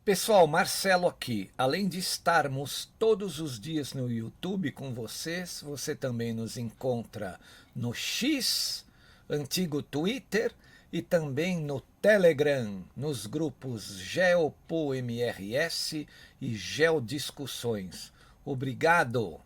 Pessoal, Marcelo aqui. Além de estarmos todos os dias no YouTube com vocês, você também nos encontra no X, antigo Twitter, e também no Telegram, nos grupos GeopoMRS e Geodiscussões. Obrigado!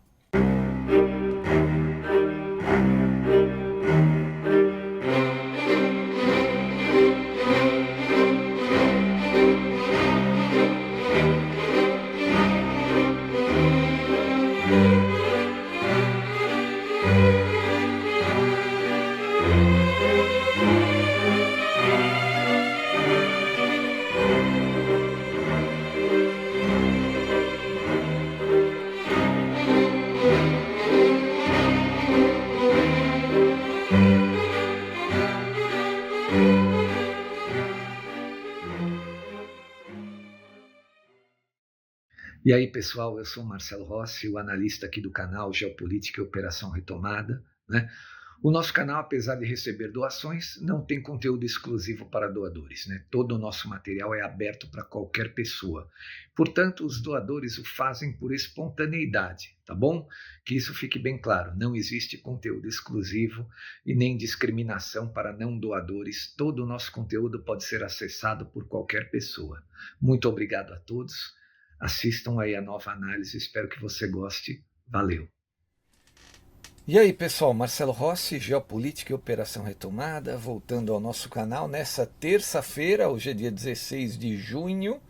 E aí, pessoal, eu sou o Marcelo Rossi, o analista aqui do canal Geopolítica e Operação Retomada, né? O nosso canal, apesar de receber doações, não tem conteúdo exclusivo para doadores, né? Todo o nosso material é aberto para qualquer pessoa. Portanto, os doadores o fazem por espontaneidade, tá bom? Que isso fique bem claro, não existe conteúdo exclusivo e nem discriminação para não doadores. Todo o nosso conteúdo pode ser acessado por qualquer pessoa. Muito obrigado a todos. Assistam aí a nova análise, espero que você goste. Valeu! E aí, pessoal, Marcelo Rossi, Geopolítica e Operação Retomada, voltando ao nosso canal nessa terça-feira, hoje é dia 16 de junho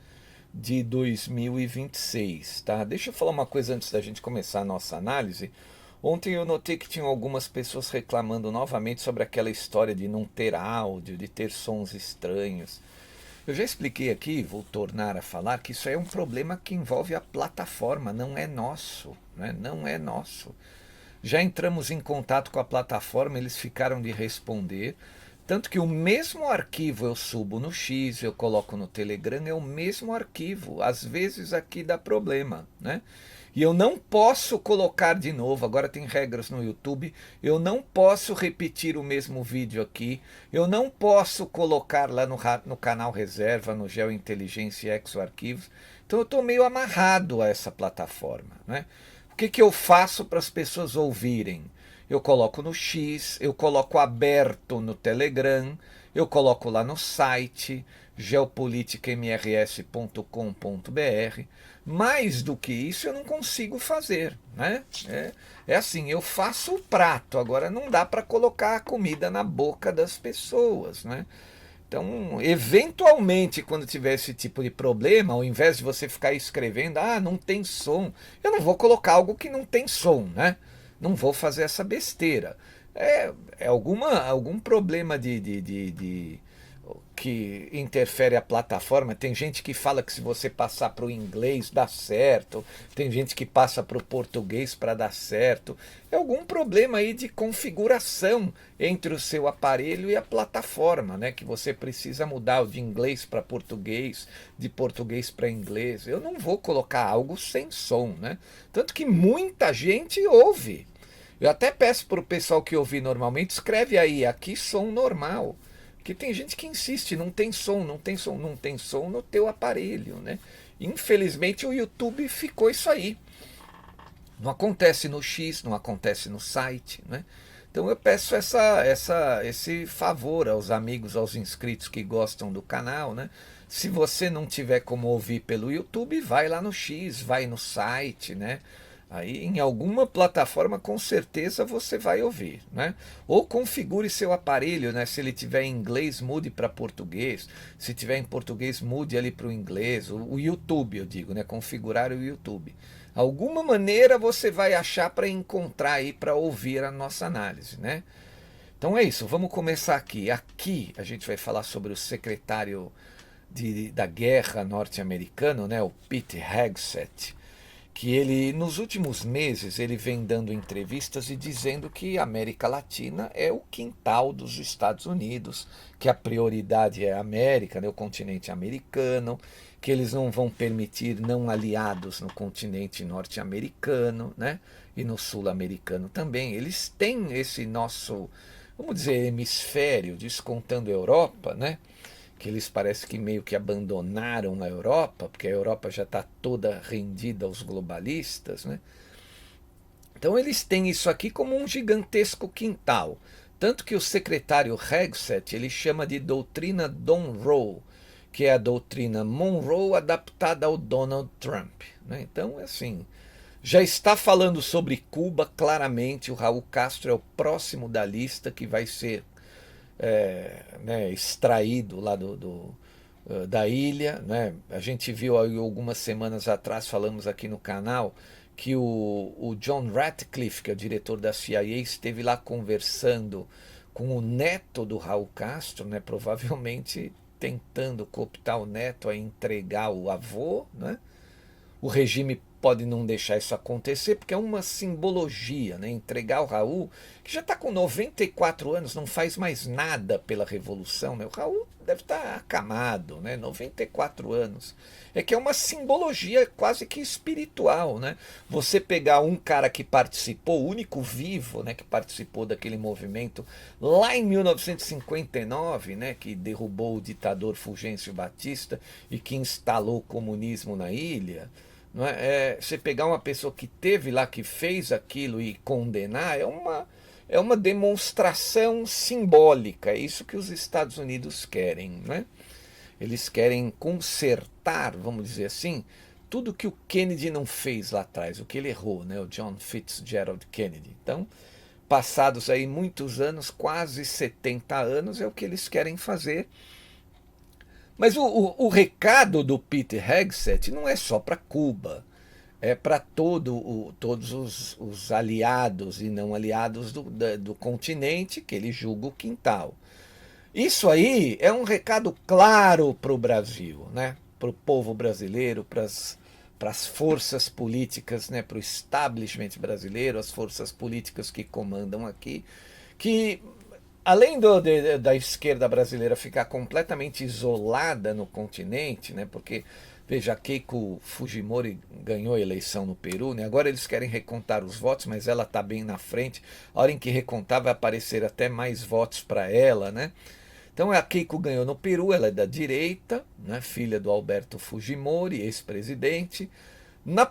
de 2026, tá? Deixa eu falar uma coisa antes da gente começar a nossa análise. Ontem eu notei que tinham algumas pessoas reclamando novamente sobre aquela história de não ter áudio, de ter sons estranhos. Eu já expliquei aqui, vou tornar a falar, que isso é um problema que envolve a plataforma, não é nosso, né? Não é nosso. Já entramos em contato com a plataforma, eles ficaram de responder, tanto que o mesmo arquivo eu subo no X, eu coloco no Telegram, é o mesmo arquivo, às vezes aqui dá problema, né? E eu não posso colocar de novo, agora tem regras no YouTube, eu não posso repetir o mesmo vídeo aqui, eu não posso colocar lá no canal reserva, no GeoInteligência e ExoArquivos, então eu estou meio amarrado a essa plataforma, né? O que eu faço para as pessoas ouvirem? Eu coloco no X, eu coloco aberto no Telegram, eu coloco lá no site geopoliticamrs.com.br. Mais do que isso eu não consigo fazer, né? É assim, eu faço o prato, agora não dá para colocar a comida na boca das pessoas, né? Então, eventualmente, quando tiver esse tipo de problema, ao invés de você ficar escrevendo, não tem som, eu não vou colocar algo que não tem som, né? Não vou fazer essa besteira. É algum problema de que interfere a plataforma. Tem gente que fala que se você passar para o inglês dá certo, tem gente que passa para o português para dar certo. É algum problema aí de configuração entre o seu aparelho e a plataforma, né? Que você precisa mudar de inglês para português, de português para inglês. Eu não vou colocar algo sem som, né? Tanto que muita gente ouve. Eu até peço para o pessoal que ouve normalmente, escreve aí, aqui som normal. Porque tem gente que insiste, não tem som, não tem som, não tem som no teu aparelho, né? Infelizmente o YouTube ficou isso aí. Não acontece no X, não acontece no site, né? Então eu peço esse favor aos amigos, aos inscritos que gostam do canal, né? Se você não tiver como ouvir pelo YouTube, vai lá no X, vai no site, né? Aí em alguma plataforma com certeza você vai ouvir, né? Ou configure seu aparelho, né? Se ele tiver em inglês, mude para português. Se tiver em português, mude ali para o inglês. O YouTube, eu digo, né? Configurar o YouTube. Alguma maneira você vai achar para encontrar aí para ouvir a nossa análise, né? Então é isso, vamos começar aqui. Aqui a gente vai falar sobre o secretário da guerra norte-americano, né? O Pete Hegseth, que ele, nos últimos meses, ele vem dando entrevistas e dizendo que a América Latina é o quintal dos Estados Unidos, que a prioridade é a América, né, o continente americano, que eles não vão permitir não aliados no continente norte-americano, né, e no sul-americano também. Eles têm esse nosso, vamos dizer, hemisfério, descontando a Europa, né, que eles parece que meio que abandonaram a Europa, porque a Europa já está toda rendida aos globalistas, né? Então eles têm isso aqui como um gigantesco quintal. Tanto que o secretário Hegseth ele chama de doutrina Monroe, que é a doutrina Monroe adaptada ao Donald Trump, né? Então, assim, já está falando sobre Cuba claramente. O Raul Castro é o próximo da lista que vai ser né, extraído lá da ilha, né? A gente viu aí algumas semanas atrás, falamos aqui no canal, que o John Ratcliffe, que é o diretor da CIA, esteve lá conversando com o neto do Raul Castro, né? Provavelmente tentando cooptar o neto a entregar o avô, né? O regime pode não deixar isso acontecer, porque é uma simbologia, né? Entregar o Raul, que já está com 94 anos, não faz mais nada pela Revolução, né? O Raul deve estar acamado, né? 94 anos. É que é uma simbologia quase que espiritual, né? Você pegar um cara que participou, o único vivo, né, que participou daquele movimento lá em 1959, né, que derrubou o ditador Fulgêncio Batista e que instalou o comunismo na ilha. Não é? Você pegar uma pessoa que teve lá, que fez aquilo e condenar, é uma demonstração simbólica. É isso que os Estados Unidos querem, né? Eles querem consertar, vamos dizer assim, tudo que o Kennedy não fez lá atrás, o que ele errou, né? O John Fitzgerald Kennedy. Então, passados aí muitos anos, quase 70 anos, é o que eles querem fazer. Mas o recado do Peter Hegseth não é só para Cuba, é para todos os aliados e não aliados do continente, que ele julga o quintal. Isso aí é um recado claro para o Brasil, né? Para o povo brasileiro, para as forças políticas, né? Para o establishment brasileiro, as forças políticas que comandam aqui, que além da esquerda brasileira ficar completamente isolada no continente, né? Porque, veja, Keiko Fujimori ganhou a eleição no Peru, né? Agora eles querem recontar os votos, mas ela está bem na frente. A hora em que recontar vai aparecer até mais votos para ela, né? Então a Keiko ganhou no Peru, ela é da direita, né? Filha do Alberto Fujimori, ex-presidente. Na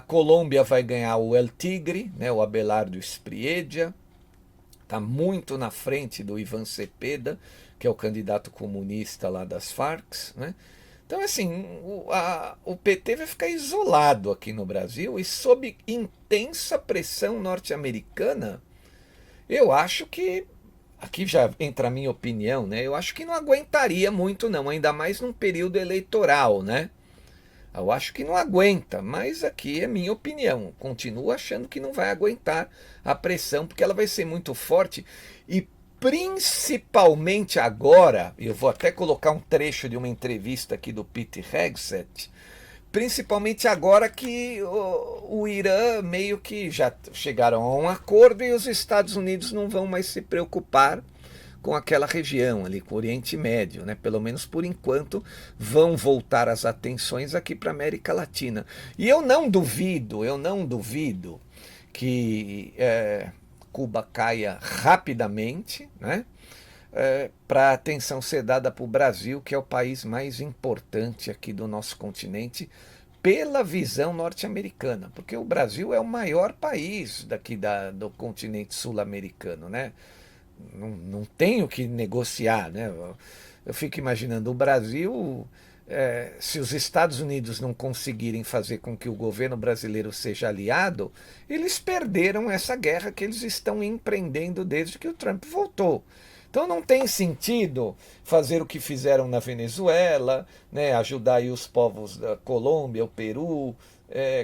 Colômbia vai ganhar o El Tigre, né? O Abelardo Espriella. Está muito na frente do Ivan Cepeda, que é o candidato comunista lá das Farc, né? Então, assim, o PT vai ficar isolado aqui no Brasil e sob intensa pressão norte-americana. Eu acho que, aqui já entra a minha opinião, né? Eu acho que não aguentaria muito não, ainda mais num período eleitoral, né? Eu acho que não aguenta, mas aqui é minha opinião. Continuo achando que não vai aguentar a pressão, porque ela vai ser muito forte. E principalmente agora, eu vou até colocar um trecho de uma entrevista aqui do Peter Hegseth, principalmente agora que o Irã meio que já chegaram a um acordo e os Estados Unidos não vão mais se preocupar com aquela região ali, com o Oriente Médio, né? Pelo menos por enquanto vão voltar as atenções aqui para a América Latina. E eu não duvido que Cuba caia rapidamente, né? Para a atenção ser dada para o Brasil, que é o país mais importante aqui do nosso continente, pela visão norte-americana, porque o Brasil é o maior país daqui do continente sul-americano, né? Não tenho que negociar, né? Eu fico imaginando o Brasil, se os Estados Unidos não conseguirem fazer com que o governo brasileiro seja aliado, eles perderam essa guerra que eles estão empreendendo desde que o Trump voltou. Então não tem sentido fazer o que fizeram na Venezuela, né? Ajudar aí os povos da Colômbia, o Peru,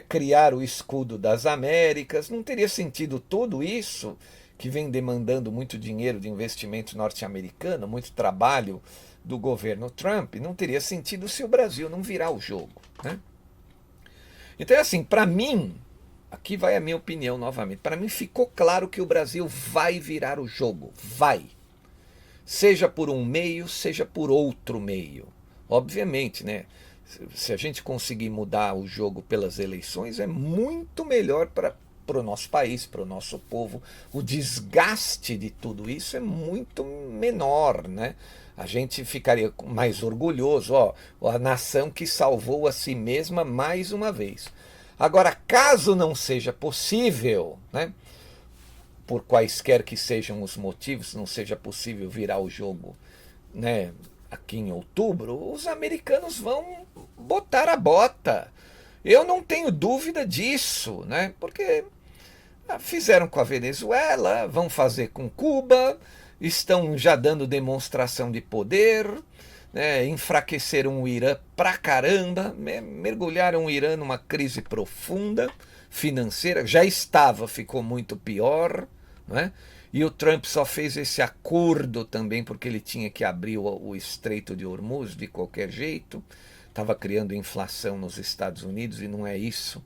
criar o escudo das Américas. Não teria sentido tudo isso que vem demandando muito dinheiro de investimento norte-americano, muito trabalho do governo Trump, não teria sentido se o Brasil não virar o jogo, né? Então, assim, para mim, aqui vai a minha opinião novamente, para mim ficou claro que o Brasil vai virar o jogo, vai. Seja por um meio, seja por outro meio. Obviamente, né? Se a gente conseguir mudar o jogo pelas eleições, é muito melhor para o nosso país, para o nosso povo. O desgaste de tudo isso é muito menor, né? A gente ficaria mais orgulhoso, ó, a nação que salvou a si mesma mais uma vez. Agora, caso não seja possível, né, por quaisquer que sejam os motivos, não seja possível virar o jogo, né, aqui em outubro, os americanos vão botar a bota. Eu não tenho dúvida disso, né, porque fizeram com a Venezuela, vão fazer com Cuba, estão já dando demonstração de poder, né, enfraqueceram o Irã pra caramba, mergulharam o Irã numa crise profunda financeira, já estava, ficou muito pior, né? E o Trump só fez esse acordo também porque ele tinha que abrir o Estreito de Hormuz de qualquer jeito, estava criando inflação nos Estados Unidos e não é isso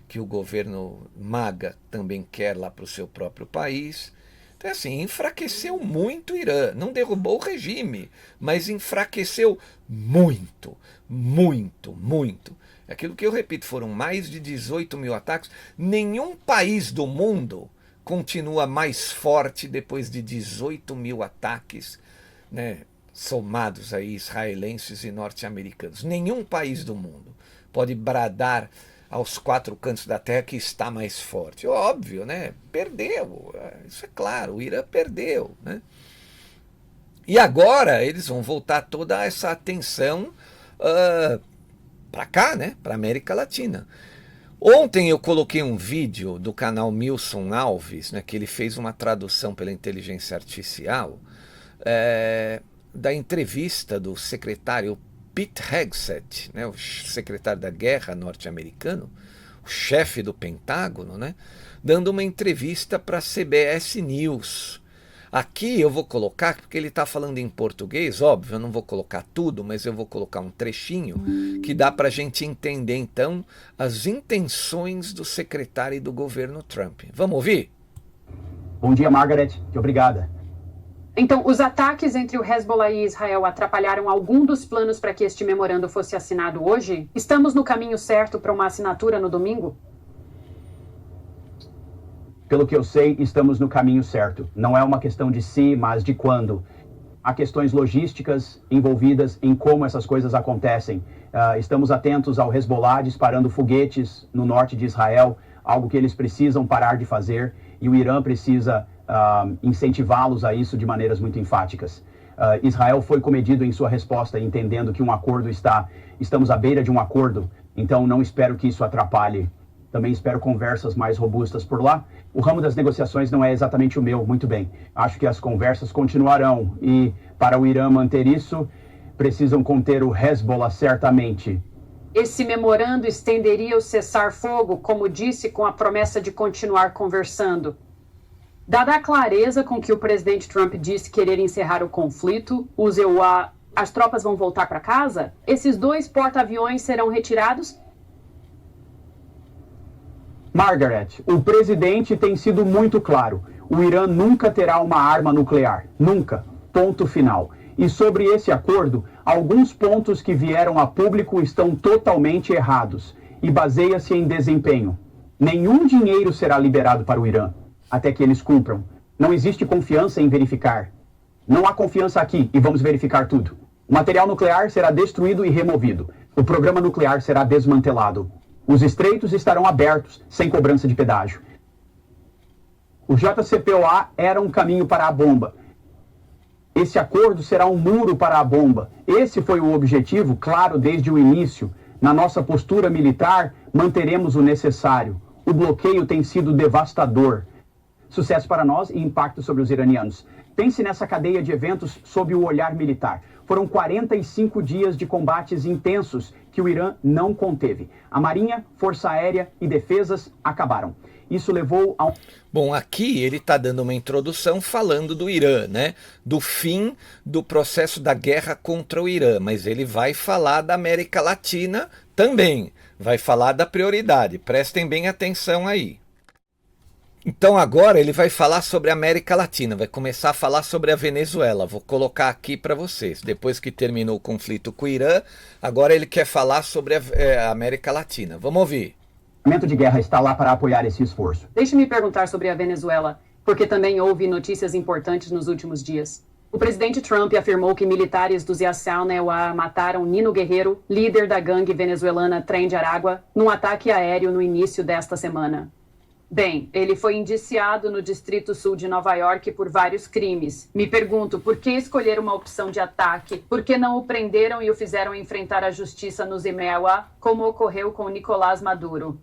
que o governo MAGA também quer lá para o seu próprio país. Então, assim, enfraqueceu muito o Irã. Não derrubou o regime, mas enfraqueceu muito, muito, muito. Aquilo que eu repito, foram mais de 18 mil ataques. Nenhum país do mundo continua mais forte depois de 18 mil ataques, né, somados aí, israelenses e norte-americanos. Nenhum país do mundo pode bradar aos quatro cantos da terra que está mais forte. Óbvio, né? Perdeu. Isso é claro, o Irã perdeu, né? E agora eles vão voltar toda essa atenção para cá, né? Para a América Latina. Ontem eu coloquei um vídeo do canal Milson Alves, né, que ele fez uma tradução pela inteligência artificial, da entrevista do secretário Pete Hegseth, né, o secretário da Guerra norte-americano, o chefe do Pentágono, né, dando uma entrevista para a CBS News. Aqui eu vou colocar, porque ele está falando em português, óbvio, eu não vou colocar tudo, mas eu vou colocar um trechinho que dá para a gente entender, então, as intenções do secretário e do governo Trump. Vamos ouvir? Bom dia, Margaret. Obrigada. Então, os ataques entre o Hezbollah e Israel atrapalharam algum dos planos para que este memorando fosse assinado hoje? Estamos no caminho certo para uma assinatura no domingo? Pelo que eu sei, estamos no caminho certo. Não é uma questão de se, mas de quando. Há questões logísticas envolvidas em como essas coisas acontecem. Estamos atentos ao Hezbollah disparando foguetes no norte de Israel, algo que eles precisam parar de fazer, e o Irã precisa incentivá-los a isso de maneiras muito enfáticas. Israel foi comedido em sua resposta, entendendo que estamos à beira de um acordo, então não espero que isso atrapalhe. Também espero conversas mais robustas por lá. O ramo das negociações não é exatamente o meu, muito bem. Acho que as conversas continuarão e, para o Irã manter isso, precisam conter o Hezbollah certamente. Esse memorando estenderia o cessar-fogo, como disse, com a promessa de continuar conversando. Dada a clareza com que o presidente Trump disse querer encerrar o conflito, as tropas vão voltar para casa? Esses 2 porta-aviões serão retirados? Margaret, o presidente tem sido muito claro. O Irã nunca terá uma arma nuclear. Nunca. Ponto final. E sobre esse acordo, alguns pontos que vieram a público estão totalmente errados e baseia-se em desempenho. Nenhum dinheiro será liberado para o Irã até que eles cumpram. Não existe confiança em verificar. Não há confiança aqui e vamos verificar tudo. O material nuclear será destruído e removido. O programa nuclear será desmantelado. Os estreitos estarão abertos, sem cobrança de pedágio. O JCPOA era um caminho para a bomba. Esse acordo será um muro para a bomba. Esse foi o objetivo, claro, desde o início. Na nossa postura militar, manteremos o necessário. O bloqueio tem sido devastador. Sucesso para nós e impacto sobre os iranianos. Pense nessa cadeia de eventos sob o olhar militar. Foram 45 dias de combates intensos que o Irã não conteve. A Marinha, Força Aérea e Defesas acabaram. Isso levou a... Bom, aqui ele está dando uma introdução falando do Irã, né? Do fim do processo da guerra contra o Irã, mas ele vai falar da América Latina também. Vai falar da prioridade. Prestem bem atenção aí. Então agora ele vai falar sobre a América Latina, vai começar a falar sobre a Venezuela. Vou colocar aqui para vocês. Depois que terminou o conflito com o Irã, agora ele quer falar sobre a América Latina. Vamos ouvir. O Departamento de Guerra está lá para apoiar esse esforço. Deixe-me perguntar sobre a Venezuela, porque também houve notícias importantes nos últimos dias. O presidente Trump afirmou que militares dos Yassil Newa mataram Nino Guerreiro, líder da gangue venezuelana Tren de Aragua, num ataque aéreo no início desta semana. Bem, ele foi indiciado no Distrito Sul de Nova York por vários crimes. Me pergunto, por que escolher uma opção de ataque? Por que não o prenderam e o fizeram enfrentar a justiça no Zimewa, como ocorreu com Nicolás Maduro?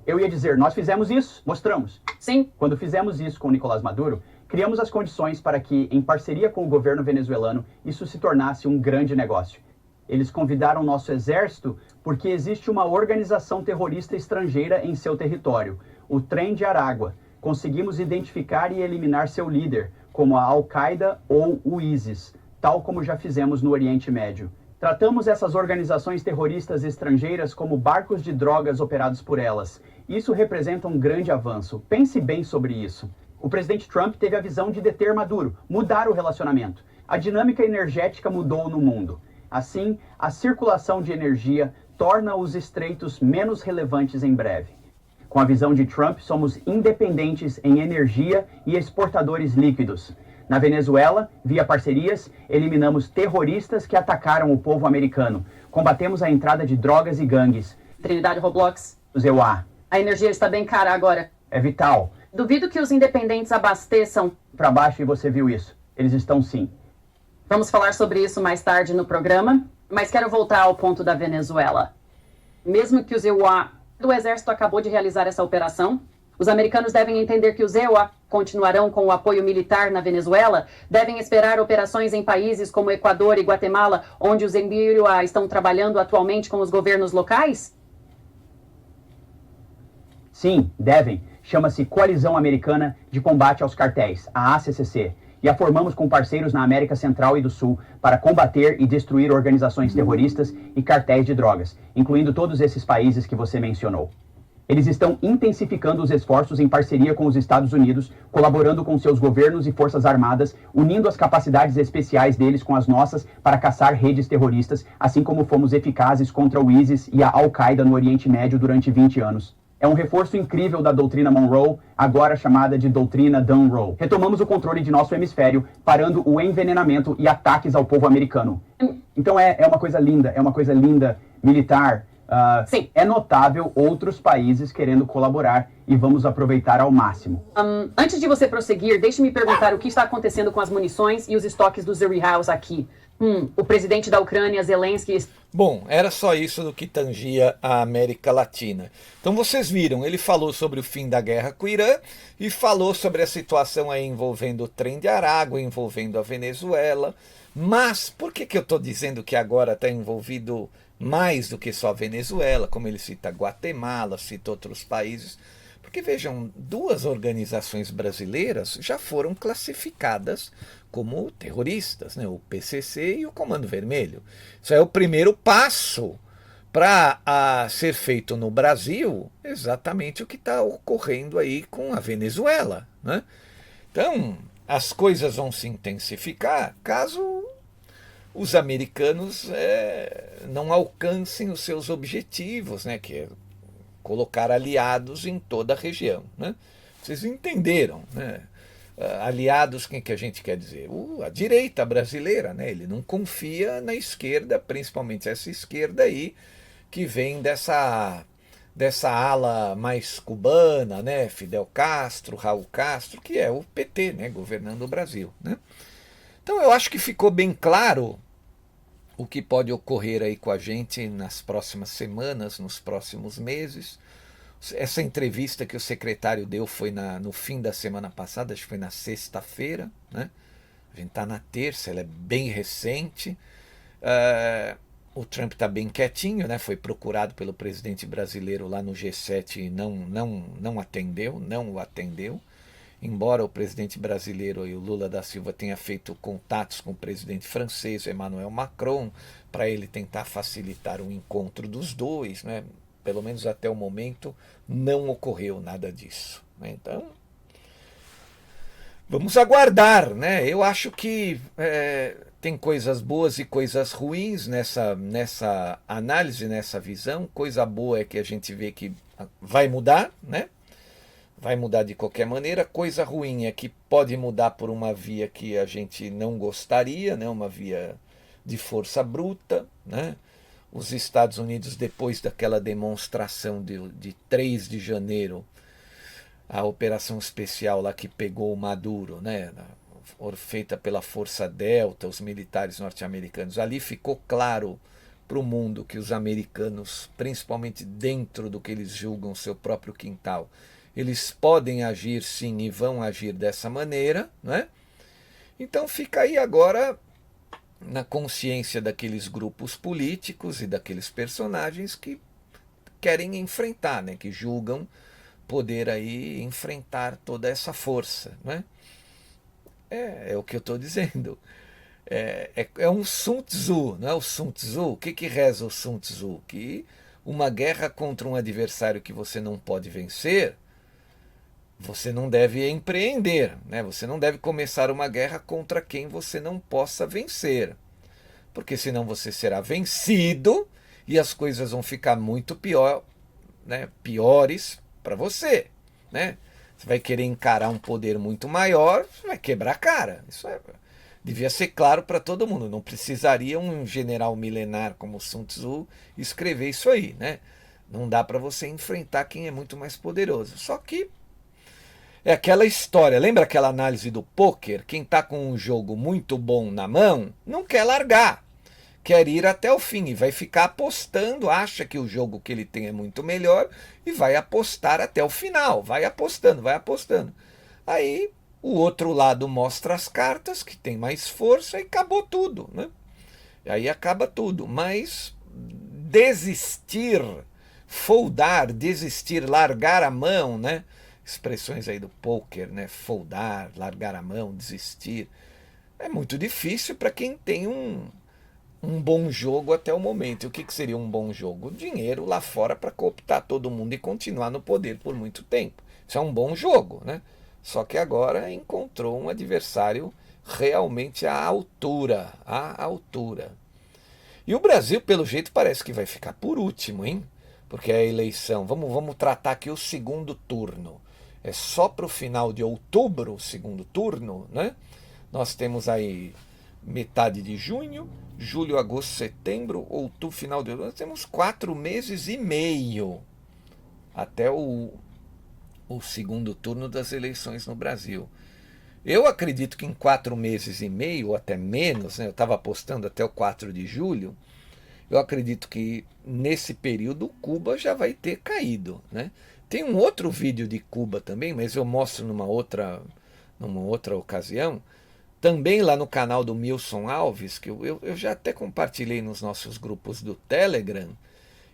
Eu ia dizer, nós fizemos isso, mostramos. Sim. Quando fizemos isso com Nicolás Maduro, criamos as condições para que, em parceria com o governo venezuelano, isso se tornasse um grande negócio. Eles convidaram nosso exército porque existe uma organização terrorista estrangeira em seu território, o Tren de Aragua. Conseguimos identificar e eliminar seu líder, como a Al-Qaeda ou o ISIS, tal como já fizemos no Oriente Médio. Tratamos essas organizações terroristas estrangeiras como barcos de drogas operados por elas. Isso representa um grande avanço. Pense bem sobre isso. O presidente Trump teve a visão de deter Maduro, mudar o relacionamento. A dinâmica energética mudou no mundo. Assim, a circulação de energia torna os estreitos menos relevantes em breve. Com a visão de Trump, somos independentes em energia e exportadores líquidos. Na Venezuela, via parcerias, eliminamos terroristas que atacaram o povo americano. Combatemos a entrada de drogas e gangues. Trinidad Roblox. Zewa. A energia está bem cara agora. É vital. Duvido que os independentes abasteçam. Para baixo e você viu isso. Eles estão sim. Vamos falar sobre isso mais tarde no programa, mas quero voltar ao ponto da Venezuela. Mesmo que o EUA do Exército acabou de realizar essa operação, os americanos devem entender que os EUA continuarão com o apoio militar na Venezuela, devem esperar operações em países como Equador e Guatemala, onde os EUA estão trabalhando atualmente com os governos locais? Sim, devem. Chama-se Coalizão Americana de Combate aos Cartéis, a ACCC. E a formamos com parceiros na América Central e do Sul para combater e destruir organizações terroristas e cartéis de drogas, incluindo todos esses países que você mencionou. Eles estão intensificando os esforços em parceria com os Estados Unidos, colaborando com seus governos e forças armadas, unindo as capacidades especiais deles com as nossas para caçar redes terroristas, assim como fomos eficazes contra o ISIS e a Al-Qaeda no Oriente Médio durante 20 anos. É um reforço incrível da doutrina Monroe, agora chamada de doutrina Dunroe. Retomamos o controle de nosso hemisfério, parando o envenenamento e ataques ao povo americano. Então é uma coisa linda, militar. Sim. É notável outros países querendo colaborar e vamos aproveitar ao máximo. Antes de você prosseguir, deixe-me perguntar o que está acontecendo com as munições e os estoques do Zuri House aqui. O presidente da Ucrânia, Zelensky... Bom, era só isso do que tangia a América Latina. Então vocês viram, ele falou sobre o fim da guerra com o Irã e falou sobre a situação aí envolvendo o Trem de Aragua, envolvendo a Venezuela. Mas por que eu estou dizendo que agora está envolvido mais do que só a Venezuela, como ele cita Guatemala, cita outros países? Porque vejam, duas organizações brasileiras já foram classificadas como terroristas, né? O PCC e o Comando Vermelho. Isso é o primeiro passo para ser feito no Brasil exatamente o que está ocorrendo aí com a Venezuela, né? Então, as coisas vão se intensificar caso os americanos não alcancem os seus objetivos, né? Que é colocar aliados em toda a região, né? Vocês entenderam, né? Aliados, quem que a gente quer dizer? A direita brasileira, né? Ele não confia na esquerda, principalmente essa esquerda aí, que vem dessa ala mais cubana, né? Fidel Castro, Raul Castro, que é o PT, né? Governando o Brasil, né? Então eu acho que ficou bem claro o que pode ocorrer aí com a gente nas próximas semanas, nos próximos meses. Essa entrevista que o secretário deu foi no fim da semana passada, acho que foi na sexta-feira, né? A gente está na terça, ela é bem recente. O Trump está bem quietinho, né? Foi procurado pelo presidente brasileiro lá no G7 e não o atendeu. Embora o presidente brasileiro e o Lula da Silva tenha feito contatos com o presidente francês, Emmanuel Macron, para ele tentar facilitar o encontro dos dois, né? Pelo menos até o momento não ocorreu nada disso, né? Então, vamos aguardar, né? Eu acho que tem coisas boas e coisas ruins nessa análise, nessa visão. Coisa boa é que a gente vê que vai mudar, né? vai mudar de qualquer maneira. Coisa ruim é que pode mudar por uma via que a gente não gostaria, né? Uma via de força bruta, né? Os Estados Unidos, depois daquela demonstração de 3 de janeiro, a operação especial lá que pegou o Maduro, né? Feita pela Força Delta, os militares norte-americanos, ali ficou claro para o mundo que os americanos, principalmente dentro do que eles julgam seu próprio quintal, eles podem agir sim e vão agir dessa maneira, né? Então fica aí agora na consciência daqueles grupos políticos e daqueles personagens que querem enfrentar, né? Que julgam poder aí enfrentar toda essa força, né? É o que eu estou dizendo. É um Sun Tzu, não é o Sun Tzu? O que reza o Sun Tzu? Que uma guerra contra um adversário que você não pode vencer, você não deve empreender, né? Você não deve começar uma guerra contra quem você não possa vencer, porque senão você será vencido e as coisas vão ficar muito piores para você, né? Você vai querer encarar um poder muito maior, você vai quebrar a cara. Isso devia ser claro para todo mundo. Não precisaria um general milenar como Sun Tzu escrever isso aí, né? Não dá para você enfrentar quem é muito mais poderoso. Só que é aquela história, lembra aquela análise do pôquer? Quem está com um jogo muito bom na mão não quer largar, quer ir até o fim e vai ficar apostando, acha que o jogo que ele tem é muito melhor e vai apostar até o final, vai apostando, vai apostando. Aí o outro lado mostra as cartas, que tem mais força e acabou tudo, né? E aí acaba tudo, mas desistir, foldar, desistir, largar a mão, né? Expressões aí do poker, né? Foldar, largar a mão, desistir. É muito difícil para quem tem um bom jogo até o momento. E o que seria um bom jogo? Dinheiro lá fora para cooptar todo mundo e continuar no poder por muito tempo. Isso é um bom jogo, né? Só que agora encontrou um adversário realmente à altura, à altura. E o Brasil, pelo jeito, parece que vai ficar por último, hein? Porque a eleição, vamos tratar aqui o segundo turno. É só para o final de outubro, o segundo turno, né? Nós temos aí metade de junho, julho, agosto, setembro, outubro, final de outubro. Nós temos 4 meses e meio até o segundo turno das eleições no Brasil. Eu acredito que em 4 meses e meio, ou até menos, né? Eu estava apostando até o 4 de julho, eu acredito que nesse período Cuba já vai ter caído, né? Tem um outro vídeo de Cuba também, mas eu mostro numa outra ocasião, também lá no canal do Milson Alves, que eu já até compartilhei nos nossos grupos do Telegram,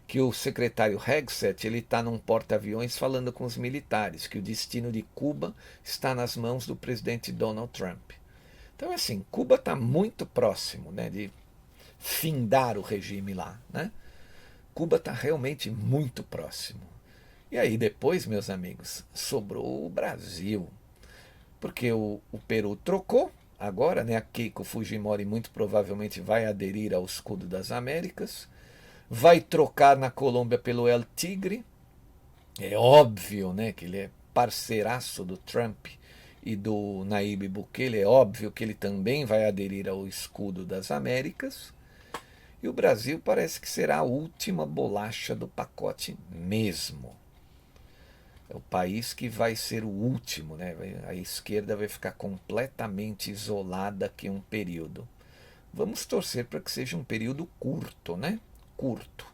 que o secretário Hegseth ele está num porta-aviões falando com os militares, que o destino de Cuba está nas mãos do presidente Donald Trump. Então, assim, Cuba está muito próximo, né, de findar o regime lá, né? Cuba está realmente muito próximo. E aí depois, meus amigos, sobrou o Brasil, porque o Peru trocou, agora, né, a Keiko Fujimori muito provavelmente vai aderir ao escudo das Américas, vai trocar na Colômbia pelo El Tigre, é óbvio, né, que ele é parceiraço do Trump e do Nayib Bukele, é óbvio que ele também vai aderir ao escudo das Américas, e o Brasil parece que será a última bolacha do pacote mesmo. É o país que vai ser o último, né? A esquerda vai ficar completamente isolada aqui um período. Vamos torcer para que seja um período curto, né? Curto.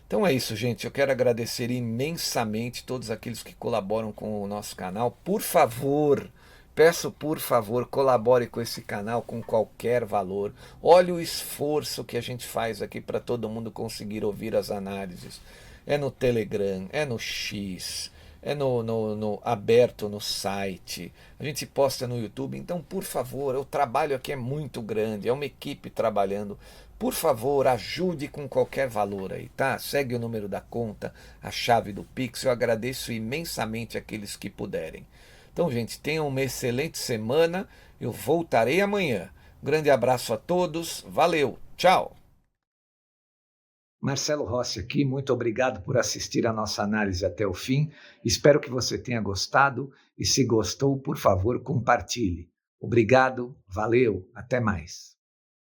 Então é isso, gente. Eu quero agradecer imensamente todos aqueles que colaboram com o nosso canal. Por favor, peço por favor, colabore com esse canal com qualquer valor. Olhe o esforço que a gente faz aqui para todo mundo conseguir ouvir as análises. É no Telegram, é no X, é no aberto no site, a gente posta no YouTube. Então, por favor, o trabalho aqui é muito grande, é uma equipe trabalhando. Por favor, ajude com qualquer valor aí, tá? Segue o número da conta, a chave do Pix. Eu agradeço imensamente aqueles que puderem. Então, gente, tenham uma excelente semana. Eu voltarei amanhã. Um grande abraço a todos. Valeu. Tchau. Marcelo Rossi aqui, muito obrigado por assistir a nossa análise até o fim. Espero que você tenha gostado e se gostou, por favor, compartilhe. Obrigado, valeu, até mais.